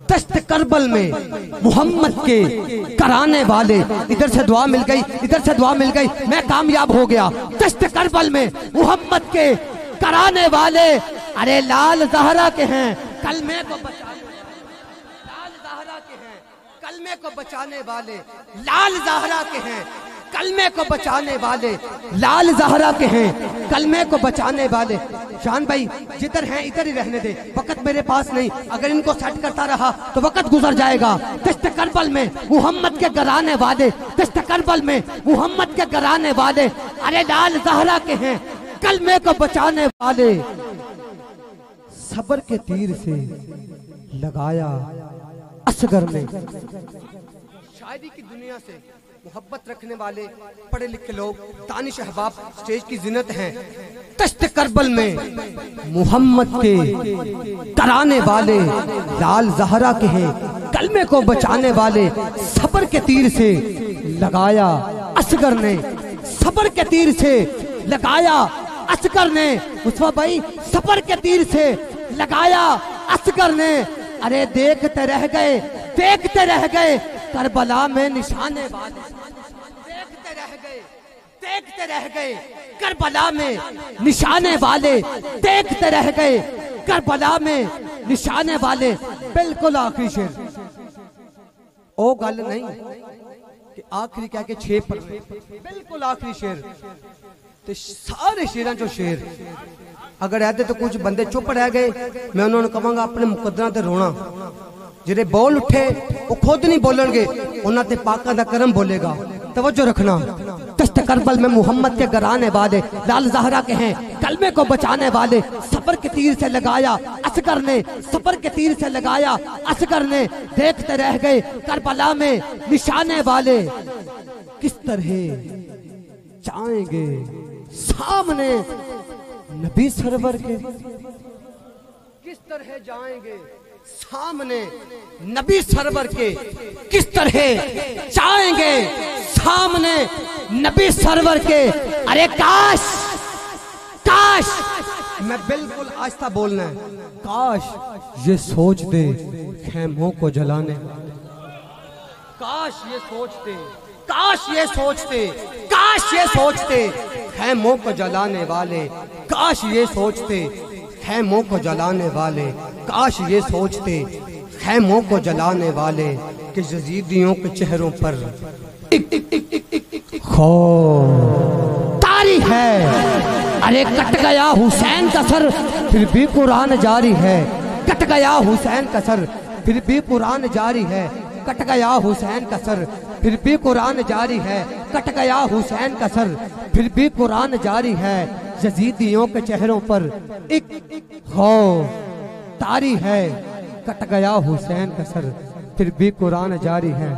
दस्त करबल में मोहम्मद के कराने वाले, इधर से दुआ मिल गई, इधर से दुआ मिल गई, मैं कामयाब हो गया। दस्त करबल में मोहम्मद के कराने वाले, अरे लाल ज़हरा के हैं कलमे को बचाने, लाल ज़हरा के हैं कलमे को बचाने वाले, लाल ज़हरा के हैं कलमे को बचाने वाले, लाल ज़हरा के हैं कलमे को बचाने वाले। शान भाई जिधर हैं इधर ही रहने दे, वक्त मेरे पास नहीं, अगर इनको सेट करता रहा तो वक्त गुजर जाएगा। दस्त करबल में मोहम्मद के घराने वाले, दस्त करबल में मोहम्मद के घराने वाले, अरे लाल ज़हरा के हैं कलमे को बचाने वाले। सब्र के तीर से लगाया असगर ने। शायरी की दुनिया से मोहब्बत रखने वाले पढ़े लिखे लोग, तानिश अहबाब स्टेज की जिन्नत हैं। दस्त करबल में मोहम्मद के कराने वाले, लाल ज़हरा के हैं कलमे को बचाने वाले। सब्र के तीर से लगाया असगर ने, सब्र के तीर से लगाया असगर ने। मुस्तफा भाई सब्र के तीर से लगाया असगर ने। अरे देखते रह गए, देखते रह गए करबला में निशाने वाले, देखते रह गए, देखते रह गए करबला में निशाने वाले, देखते रह गए करबला में निशाने वाले। बिल्कुल आखिरी शेर, ओ गल नहीं कि आखिरी कह के 6 पर, बिल्कुल आखिरी शेर। तो सारे शेर जो शेर अगर ऐसे तो कुछ बंदे चुप रह गए, मैं उन्होंने कहूँगा अपने मुकद्दरां ते रोना। जिहड़े बोल उठे वो खुद नहीं बोलणगे, उन्हां ते पाकां दा करम बोलेगा। तवज्जो रखना। दस्त करबल में मोहम्मद के घराने वाले, लाल ज़हरा के हैं कलमे को बचाने वाले। सब्र के तीर से लगाया असगर ने, सब्र के तीर से लगाया असगर ने। देखते रह गए करबला में निशाने वाले। किस तरह जाएंगे सामने नबी सरवर के, किस तरह जाएंगे सामने नबी सरवर के, किस तरह जाएंगे सामने नबी सरवर के। अरे काश, काश, मैं बिल्कुल आहिस्ता बोलना है, काश ये सोच दे खेमों को जलाने, काश ये सोचते, काश ये सोचते, काश ये सोचते खेमों को जलाने वाले, काश ये सोचते खेमों को जलाने वाले, काश ये सोचते खेमों को जलाने वाले कि यजीदियों के चेहरों पर तारी है। अरे कट गया हुसैन का सर फिर भी कुरान जारी है, कट गया हुसैन का सर फिर भी कुरान जारी है, कट गया हुसैन का सर फिर भी कुरान जारी है, कट गया हुसैन का सर फिर भी कुरान जारी है। यजीदियों के चेहरों पर एक तारी है, कट गया हुसैन का सर फिर भी कुरान जारी है।